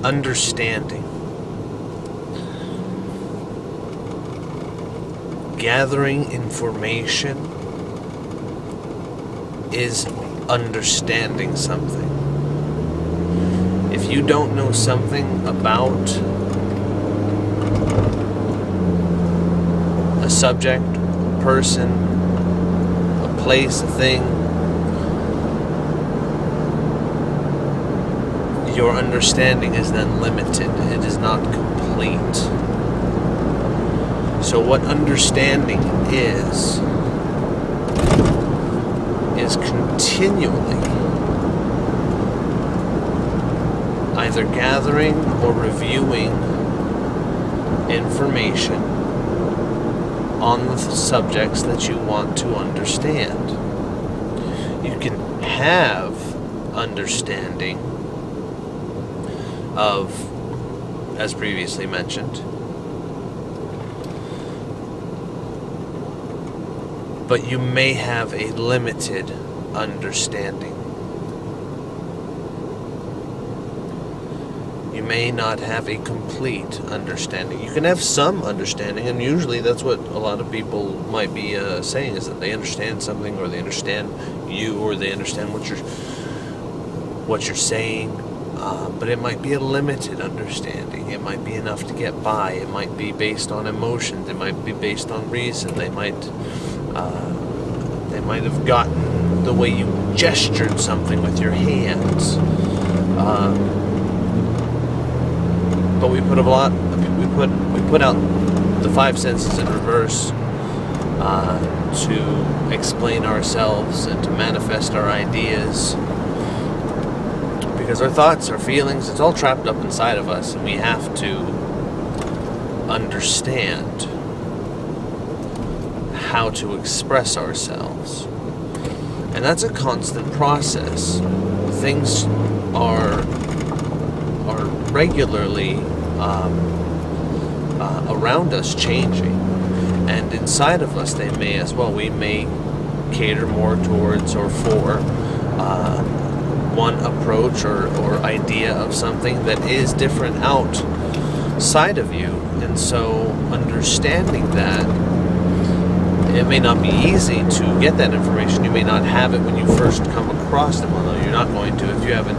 understanding. Gathering information is understanding something. If you don't know something about a subject, a person, a place, a thing, your understanding is then limited. It is not complete. So what understanding is continually either gathering or reviewing information on the subjects that you want to understand. You can have understanding of, as previously mentioned, but you may have a limited understanding. You may not have a complete understanding. You can have some understanding, and usually that's what a lot of people might be saying, is that they understand something, or they understand you, or they understand what you're saying. But it might be a limited understanding. It might be enough to get by. It might be based on emotions. It might be based on reason. They might have gotten the way you gestured something with your hands. But we put out the five senses in reverse to explain ourselves and to manifest our ideas. Because our thoughts, our feelings, it's all trapped up inside of us, and we have to understand how to express ourselves. And that's a constant process. Things are regularly around us changing, and inside of us they may as well. We may cater more towards or for one approach or idea of something that is different outside of you. And so understanding that, it may not be easy to get that information. You may not have it when you first come across it. Well, no, you're not going to if you haven't.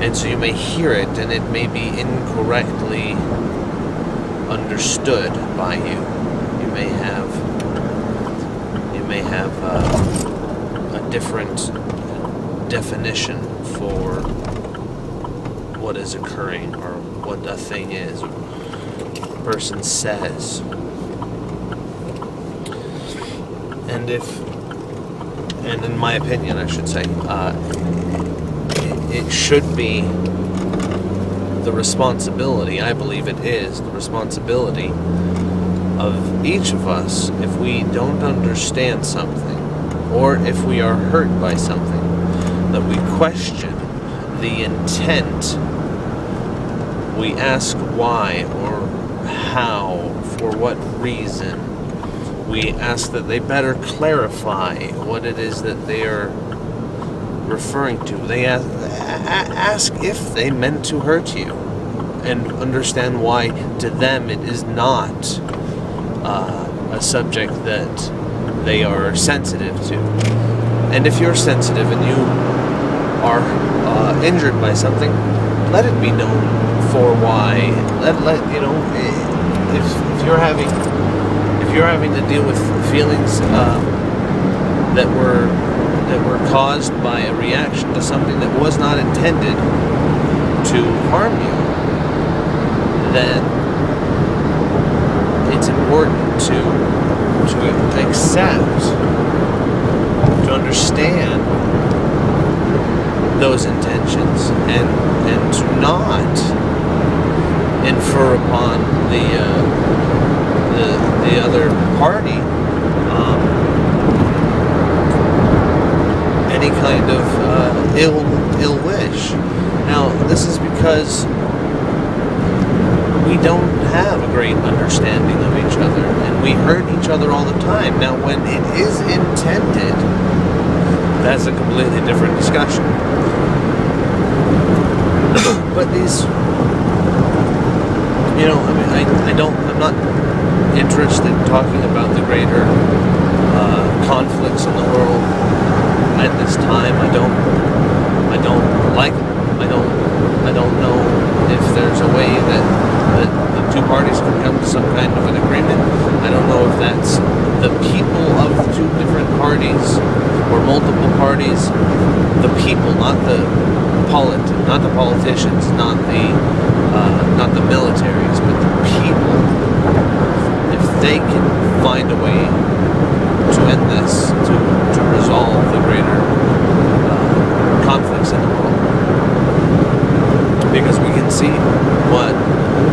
And so you may hear it, and it may be incorrectly understood by you. You may have a different definition for what is occurring, or what a thing is, or a person says. And in my opinion, I should say, it should be the responsibility, I believe it is the responsibility of each of us, if we don't understand something, or if we are hurt by something, that we question the intent. We ask why or how, for what reason. We ask that they better clarify what it is that they are referring to. They ask if they meant to hurt you, and understand why to them it is not a subject that they are sensitive to. And if you're sensitive and you are injured by something, let it be known for why. Let you know, if you're having to deal with feelings that were caused by a reaction to something that was not intended to harm you, then it's important to accept, to understand those intentions, and to not infer upon the other party any kind of ill wish. Now, this is because we don't have a great understanding of each other, and we hurt each other all the time. Now, when it is intended, that's a completely different discussion. But I'm not interested in talking about the greater conflicts in the world at this time. I don't like them. I don't know if there's a way that the two parties can come to some kind of an agreement. I don't know if that's the people of the two different parties or multiple parties, the people, not the politicians, not the militaries, but the people. If they can find a way to end this, to resolve the greater conflicts in the world, because we can see what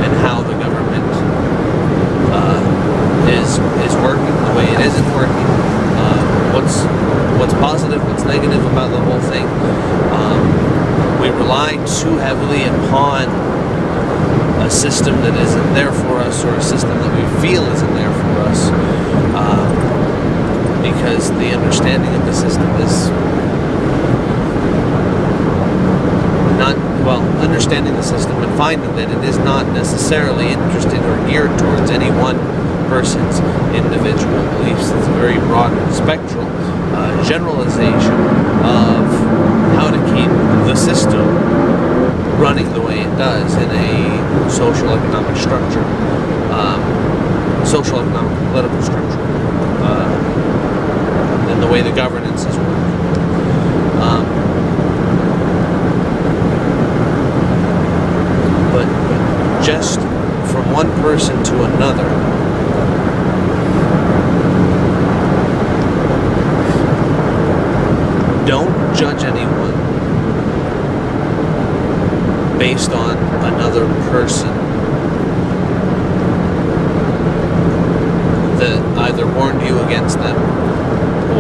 and how the government is working, the way it isn't working, what's positive, what's negative about the whole thing. We rely too heavily upon a system that isn't there for us, or a system that we feel isn't there for us, because the understanding of the system is understanding the system and finding that it is not necessarily interested or geared towards any one person's individual beliefs. It's a very broad spectral generalization of how to keep the system running the way it does in a social economic structure, social economic political structure, and the way the governance is working. Just from one person to another, don't judge anyone based on another person that either warned you against them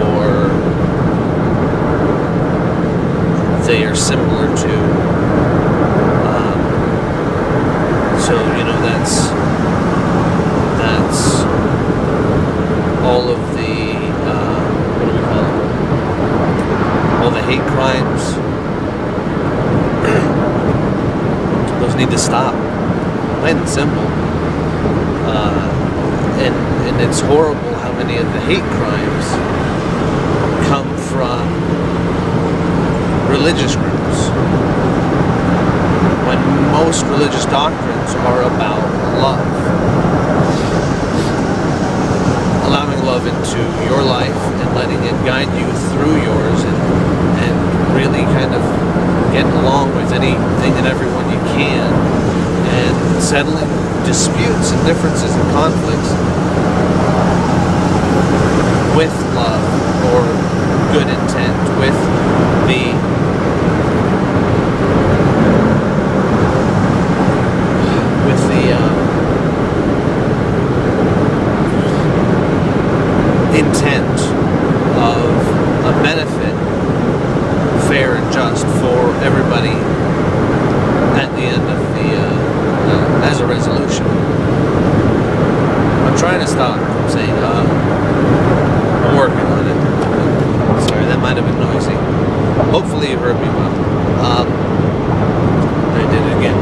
or they are similar to. So, that's all of the, what do we call them? All the hate crimes. Those need to stop. Plain and simple. And it's horrible how many of the hate crimes come from religious groups, when most religious doctrines are about love. Allowing love into your life and letting it guide you through yours, and really kind of getting along with anything and everyone you can, and settling disputes and differences and conflicts with love or good intent, with the intent of a benefit, fair and just for everybody at the end of the as a resolution. I'm trying to stop from saying I'm working on it. Sorry, that might have been noisy. Hopefully you heard me well. I did it again.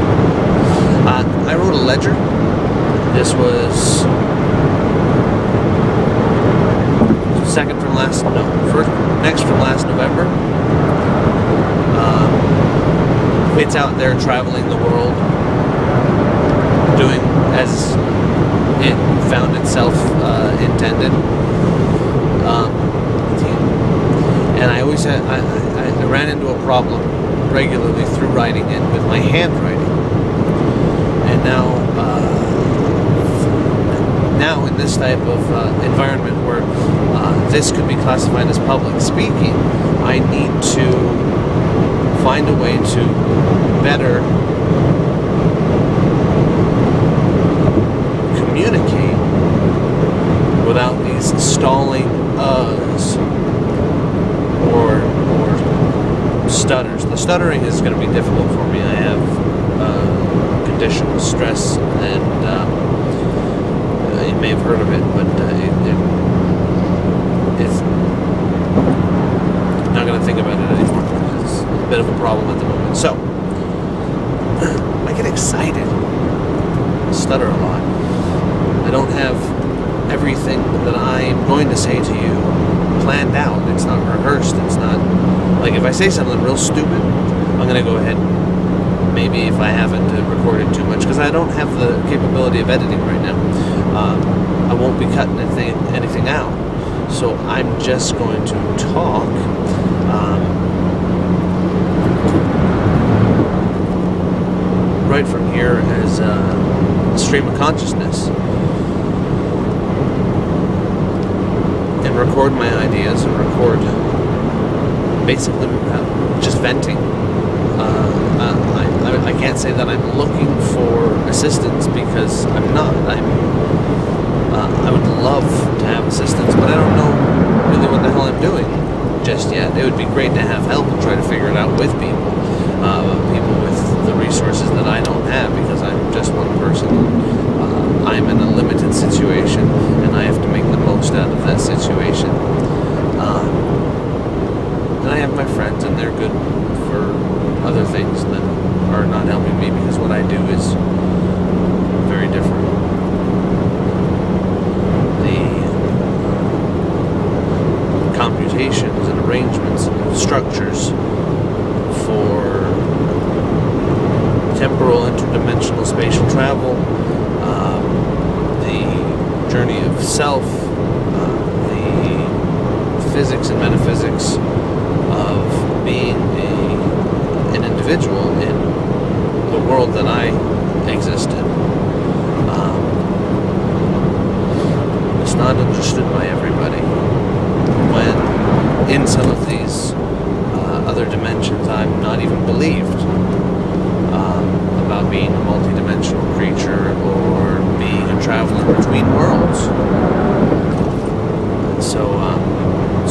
I wrote a ledger. This was next from last November. It's out there traveling the world, doing as it found itself intended. And I always had, I ran into a problem regularly through writing it with my handwriting. And now in this type of environment where this could be classified as public speaking, I need to find a way to better communicate without these stalling uhs or stutters. The stuttering is going to be difficult for me. I have condition with stress, and you may have heard of it, but it's I'm not going to think about it anymore. It's a bit of a problem at the moment. So I get excited. stutter a lot. I don't have everything that I'm going to say to you planned out. It's not rehearsed. It's not like if I say something real stupid, I'm going to go ahead, maybe if I haven't recorded too much, because I don't have the capability of editing right now. I won't be cutting anything out. So I'm just going to talk. Right from here as a stream of consciousness. And record my ideas and record basically just venting. I can't say that I'm looking for assistance because I'm not. I would love to have assistance, but I don't know really what the hell I'm doing just yet. It would be great to have help and try to figure it out with people. People with the resources that I don't have because I'm just one person. I'm in a limited situation and I have to make the most out of that situation. And I have my friends and they're good for other things that are not helping me because what I do is very different. The computations and arrangements and structures for temporal interdimensional spatial travel, the journey of self, the physics and metaphysics of being an individual in the world that I exist in. It's not understood by everybody. When in some of these other dimensions, I'm not even believed about being a multidimensional creature or being a traveler between worlds.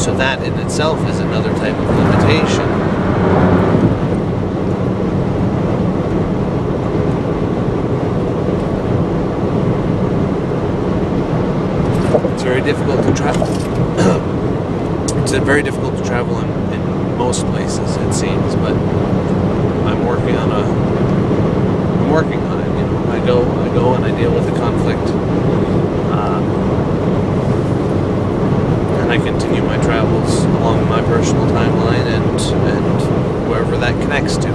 So that in itself is another type of limitation. It's very difficult to travel. It's very difficult to travel in most places, it seems, but I'm working on it. You know, I go and I deal with the conflict, and I continue my travels along my personal timeline and wherever that connects to.